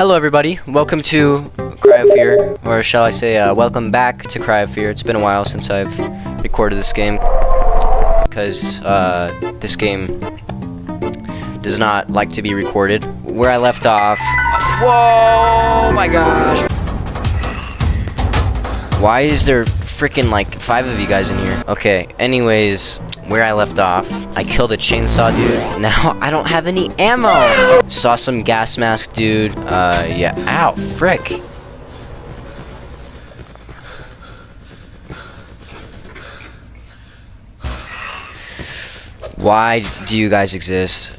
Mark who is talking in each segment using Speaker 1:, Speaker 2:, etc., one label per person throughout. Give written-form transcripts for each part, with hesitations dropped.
Speaker 1: Hello everybody, welcome to Cry of Fear, or shall I say, welcome back to Cry of Fear. It's been a while since I've recorded this game, because this game does not like to be recorded. Where I left off... Whoa, my gosh! Why is there freaking like 5 of you guys in here? Okay, anyways, where I left off, I killed a chainsaw dude. Now I don't have any ammo. Saw some gas mask dude. Yeah. Ow, frick. Why do you guys exist?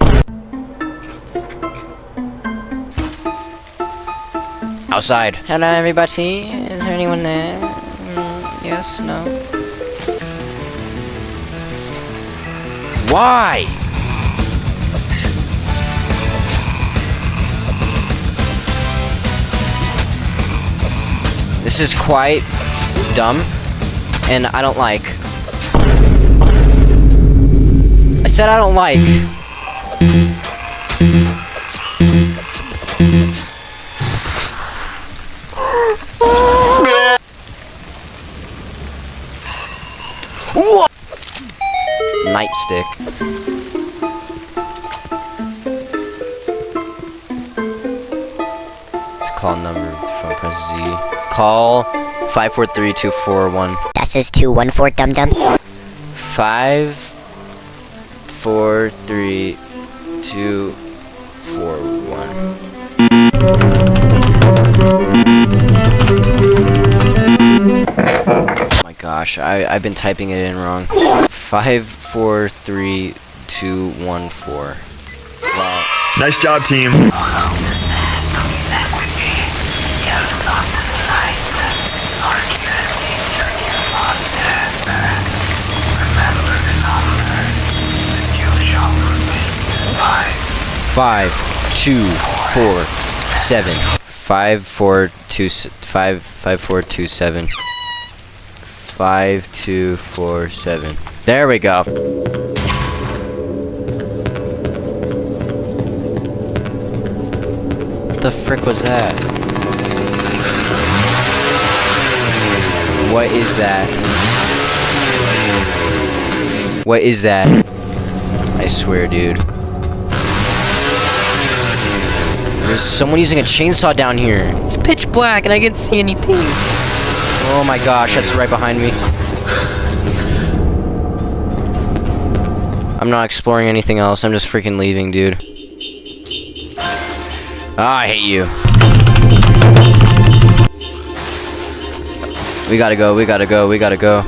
Speaker 1: Outside. Hello everybody. Is there anyone there? Yes, no. Why? This is quite dumb, and I don't like. I said I don't like. Nightstick. To call number from press Z. Call 543-241.
Speaker 2: That says 214 dum dum.
Speaker 1: 543-241. Oh my gosh, I've been typing it in wrong. 543-214. Wow.
Speaker 3: Nice job, team.
Speaker 1: Five, 2, 4, 7. 5, 4, 2, 5, 5, 4, 2, 7. 5, 2, 4, 7. There we go. What the frick was that? What is that? What is that? I swear, dude. There's someone using a chainsaw down here. It's pitch black and I can't see anything. Oh my gosh, that's right behind me. I'm not exploring anything else. I'm just freaking leaving, dude. Ah, I hate you. We gotta go, we gotta go, we gotta go.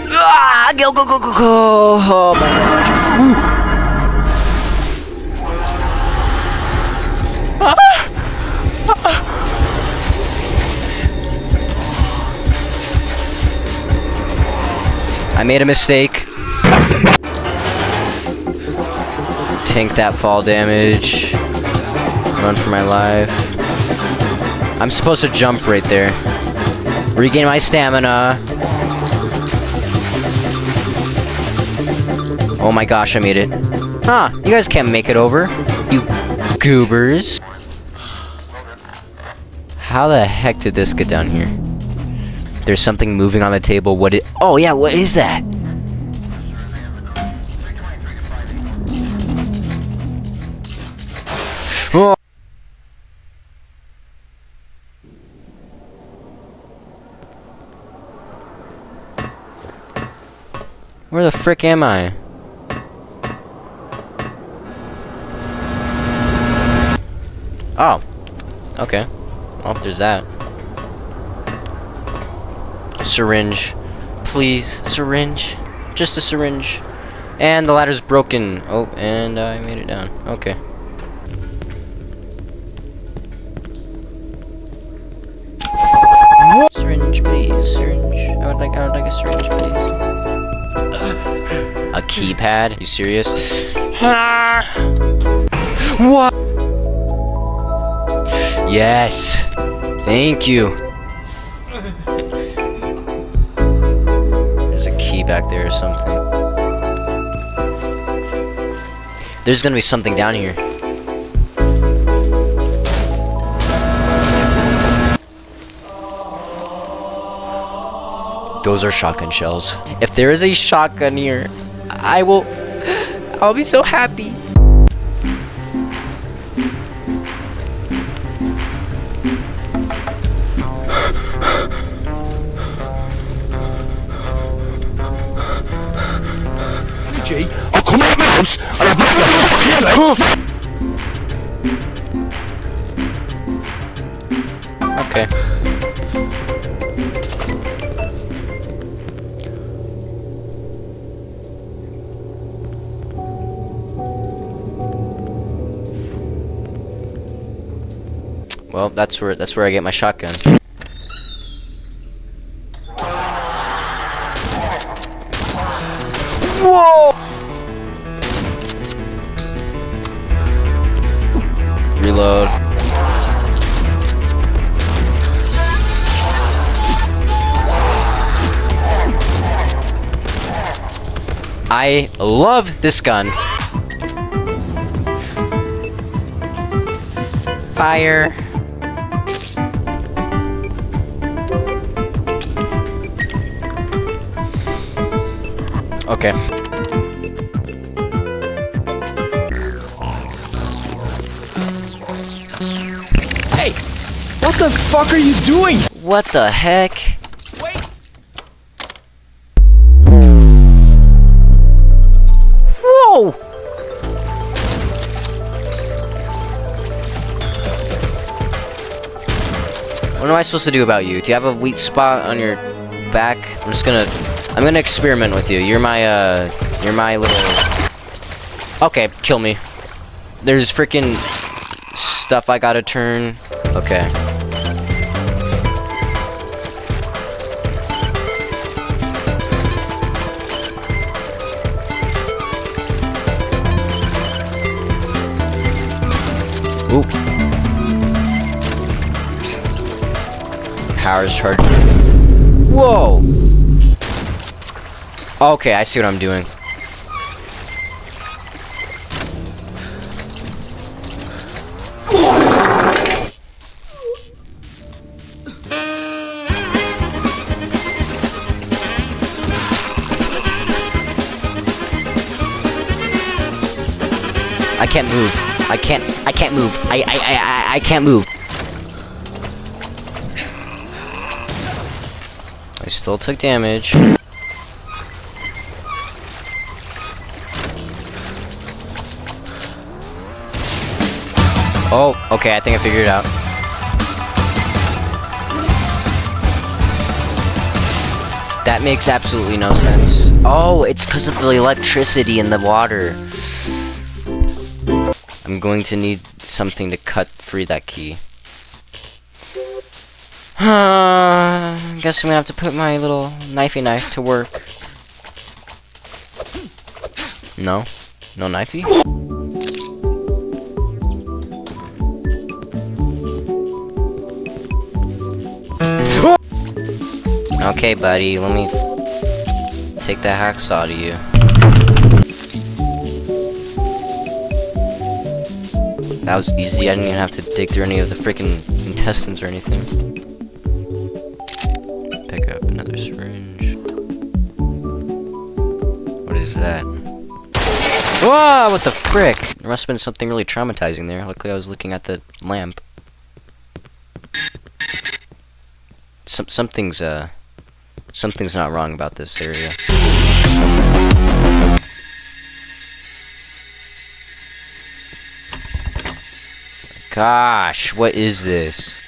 Speaker 1: Ah, go, go, go, go, go. Oh my gosh. Ooh. I made a mistake. Tank that fall damage. Run for my life. I'm supposed to jump right there. Regain my stamina. Oh my gosh, I made it. Huh, you guys can't make it over. You goobers. How the heck did this get down here? There's something moving on the table. What it? Oh yeah, what is that? Oh. Where the frick am I? Oh. Okay. Well, there's that. Syringe. Please, syringe. Just a syringe. And the ladder's broken. Oh, and I made it down. Okay. Syringe, please. Syringe. I would like a syringe, please. A keypad? You serious? What? Yes. Thank you. Back there or something. There's gonna be something down here. Those are shotgun shells. If there is a shotgun here, I'll be so happy.
Speaker 3: I'll come out of my house and I'll block your
Speaker 1: Okay. Well, that's where I get my shotgun. Whoa! Reload. I love this gun. Fire. Okay.
Speaker 3: Hey! What the fuck are you doing?
Speaker 1: What the heck?
Speaker 3: Wait!
Speaker 1: Whoa! What am I supposed to do about you? Do you have a weak spot on your back? I'm gonna experiment with you. You're my little... Okay, kill me. There's freaking stuff I gotta turn. Okay. Ooh. Power's charged. Whoa! Okay, I see what I'm doing. I can't move. I can't move. I can't move. I still took damage. Oh, okay, I think I figured it out. That makes absolutely no sense. Oh, it's because of the electricity in the water. I'm going to need something to cut free that key. Guess I'm gonna have to put my little knifey knife to work. No? No knifey? Okay, buddy, let me take that hacksaw to you. That was easy, I didn't even have to dig through any of the freaking intestines or anything. Pick up another syringe. What is that? Whoa, what the frick? There must have been something really traumatizing there. Luckily I was looking at the lamp. Something's not wrong about this area. Gosh, what is this?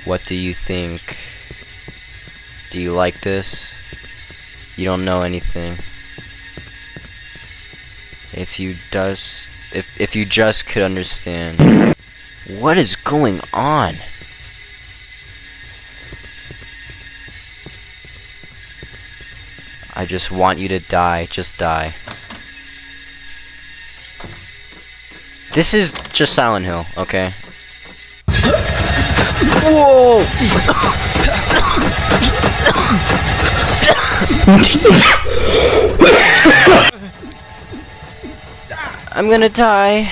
Speaker 1: What do you think? Do you like this? You don't know anything. If you just could understand. What is going on? I just want you to die. Just die. This is just Silent Hill, okay? Whoa! I'm gonna die.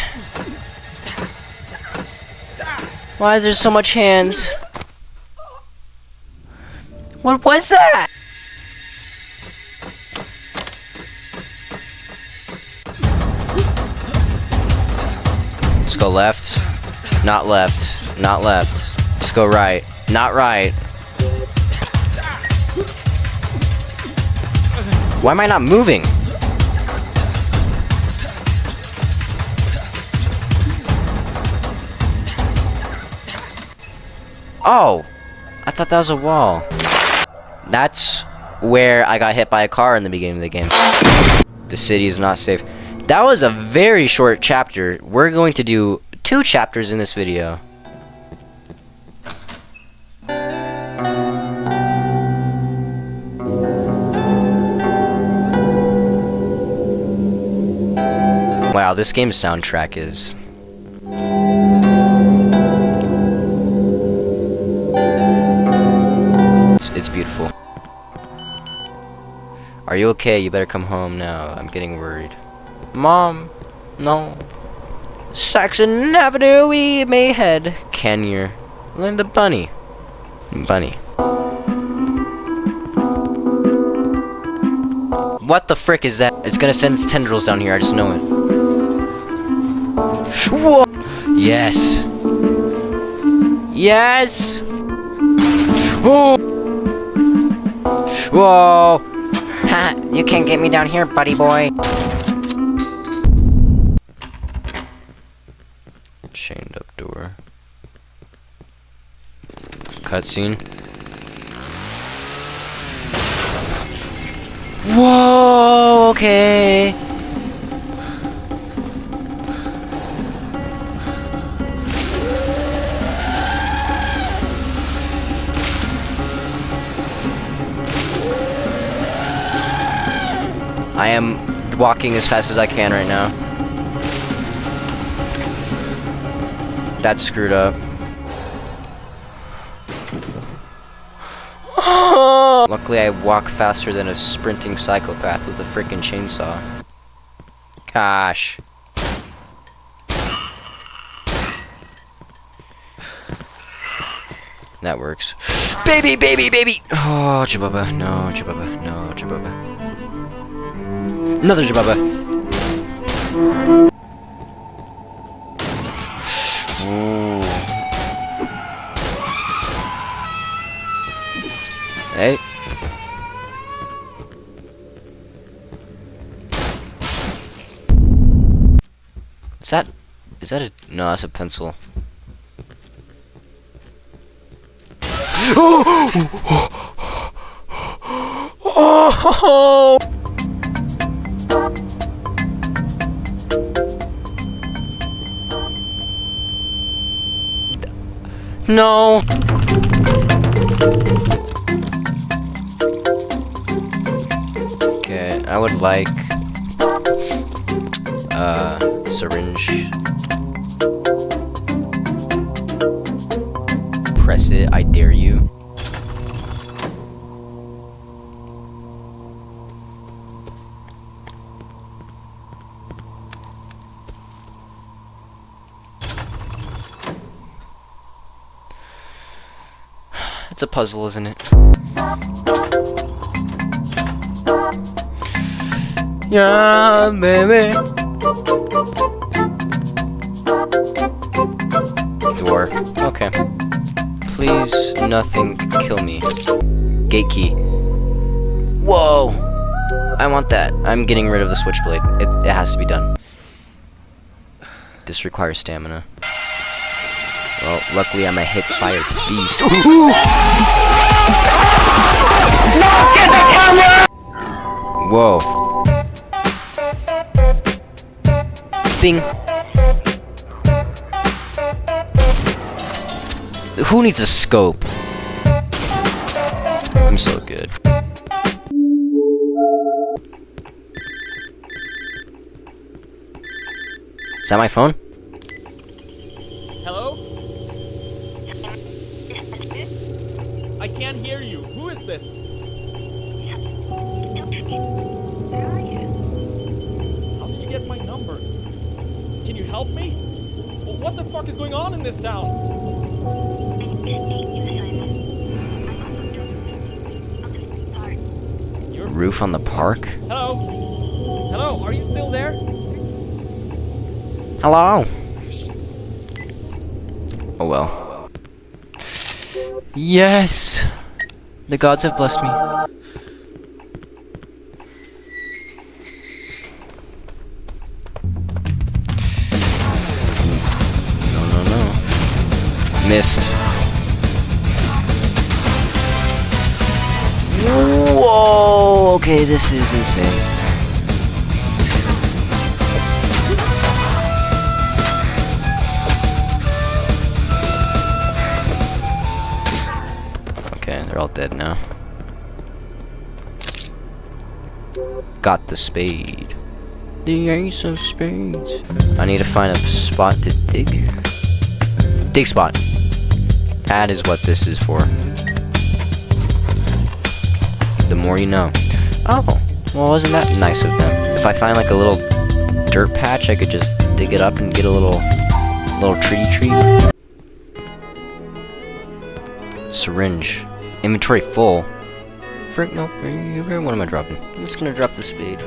Speaker 1: Why is there so much hands? What was that? Let's go left. Not left. Not left. Let's go right. Not right. Why am I not moving? Oh, I thought that was a wall. That's where I got hit by a car in the beginning of the game. The city is not safe. That was a very short chapter. We're going to do 2 chapters in this video. Wow, this game's soundtrack is... It's beautiful. Are you okay? You better come home now. I'm getting worried. Mom, no. Saxon Avenue, we may head. Kenyer. The bunny. Bunny. What the frick is that? It's gonna send its tendrils down here, I just know it. Whoa! Yes. Yes! Oh! Whoa!
Speaker 2: Ha! You can't get me down here, buddy boy.
Speaker 1: Chained up door. Cutscene. Whoa! Okay. I am walking as fast as I can right now. That's screwed up. Luckily, I walk faster than a sprinting psychopath with a freaking chainsaw. Gosh. That works. Baby, baby, baby! Oh, Jababa. No, Jababa. No, Jababa. Another Jababa. Ooh. Hey. Is that a, no, that's a pencil. Oh! No. Okay, I would like syringe. Press it, I dare you. It's a puzzle, isn't it? Yeah, baby. Door. Okay. Please, nothing kill me. Gate key. Whoa! I want that. I'm getting rid of the switchblade. It has to be done. This requires stamina. Well, luckily I'm a hip-fire beast. Whoa. Bing. Who needs a scope? I'm so good. Is that my phone?
Speaker 4: Hello? I can't hear you. Who is this? How did you get my number? Can you help me? What the fuck is going on in this town?
Speaker 1: roof on the park?
Speaker 4: Hello? Hello, are you still there?
Speaker 1: Hello? Oh well. Yes! The gods have blessed me. No. Missed. Whoa! Okay, this is insane. Okay, they're all dead now. Got the spade. The ace of spades. I need to find a spot to dig. Dig spot. That is what this is for. The more you know. Oh, well, wasn't that nice of them? If I find like a little dirt patch, I could just dig it up and get a little tree. Syringe. Inventory full. Frick, no. What am I dropping? I'm just gonna drop the spade.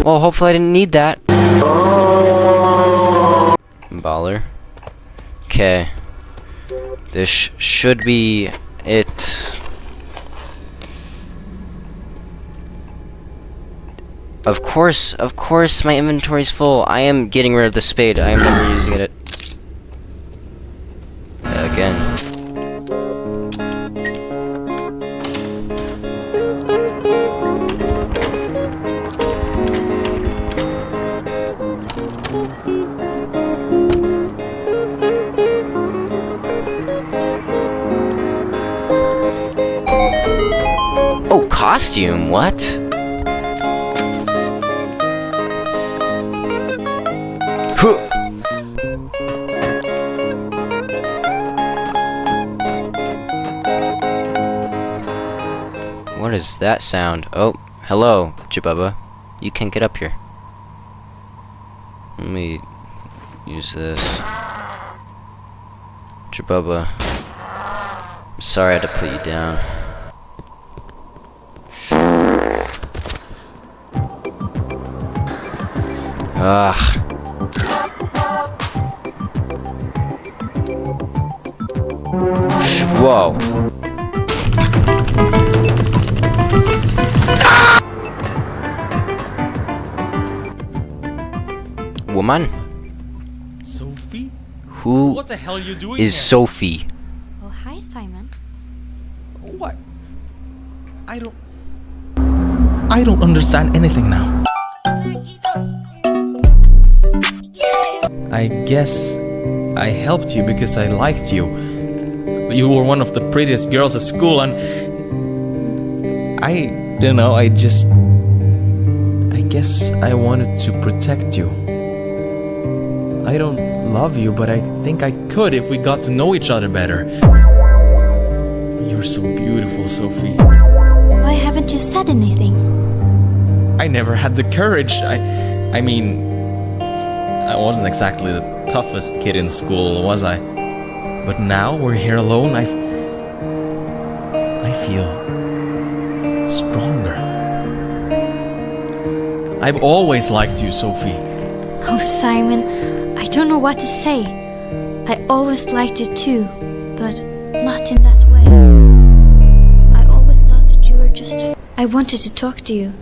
Speaker 1: Well, hopefully I didn't need that. Baller. Okay. This should be it. Of course, my inventory's full. I am getting rid of the spade. I am never using it again. Oh, costume, what? What is that sound? Oh, hello, Jabubba. You can't get up here. Let me use this. Jabubba. I'm sorry I had to put you down. Ugh. Whoa. Woman?
Speaker 4: Sophie?
Speaker 1: Who
Speaker 4: What the hell are you doing
Speaker 1: is
Speaker 4: here?
Speaker 1: Sophie?
Speaker 5: Oh, hi, Simon.
Speaker 4: What? I don't understand anything now. I guess I helped you because I liked you. You were one of the prettiest girls at school, and I don't know, I guess I wanted to protect you. I don't love you, but I think I could if we got to know each other better. You're so beautiful, Sophie.
Speaker 5: Why haven't you said anything?
Speaker 4: I never had the courage. I mean, I wasn't exactly the toughest kid in school, was I? But now we're here alone, I feel stronger. I've always liked you, Sophie.
Speaker 5: Oh, Simon, I don't know what to say. I always liked you too, but not in that way. I always thought that you were just... I wanted to talk to you,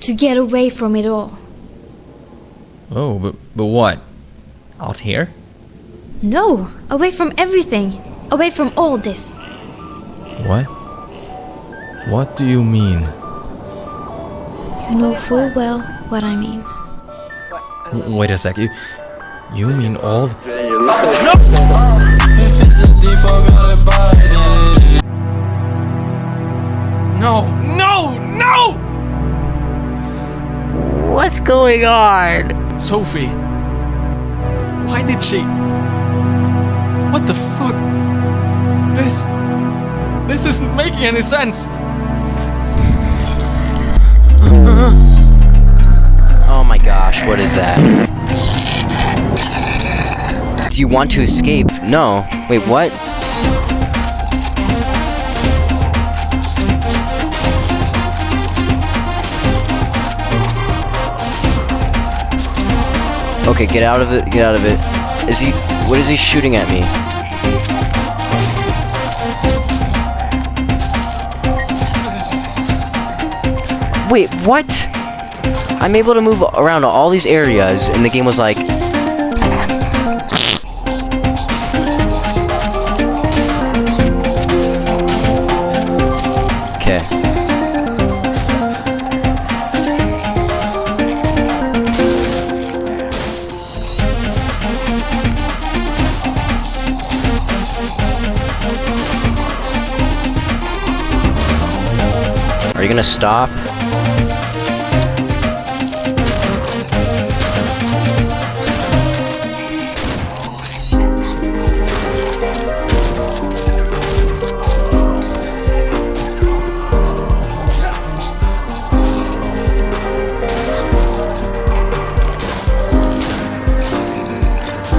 Speaker 5: to get away from it all.
Speaker 4: Oh, but what? Out here?
Speaker 5: No, away from everything, away from all this.
Speaker 4: What? What do you mean?
Speaker 5: You know full well what I mean.
Speaker 4: Wait a sec, you mean all... No!
Speaker 2: What's going on?
Speaker 4: Sophie! Why did she... What the fuck? This isn't making any sense!
Speaker 1: Oh my gosh, what is that? Do you want to escape? No. Wait, what? Okay, get out of it, get out of it. What is he shooting at me? Wait, what? I'm able to move around all these areas, and the game was like... Okay. Are you gonna stop?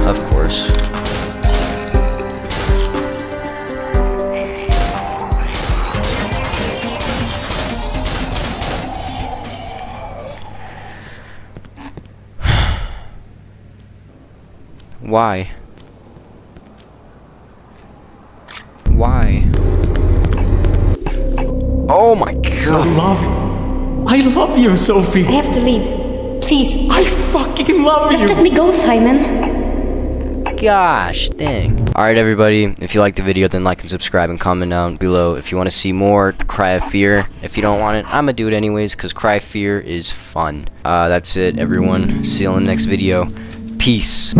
Speaker 1: Of course. Why? Why? Oh my god.
Speaker 4: I love you, Sophie.
Speaker 6: I have to leave. Please,
Speaker 4: I fucking love
Speaker 6: just
Speaker 4: you.
Speaker 6: let me go, Simon.
Speaker 1: Gosh, dang. Alright everybody, if you liked the video, then like and subscribe and comment down below if you want to see more Cry of Fear. If you don't want it, I'm gonna do it anyways, because Cry of Fear is fun. That's it, everyone. See you in the next video. Peace.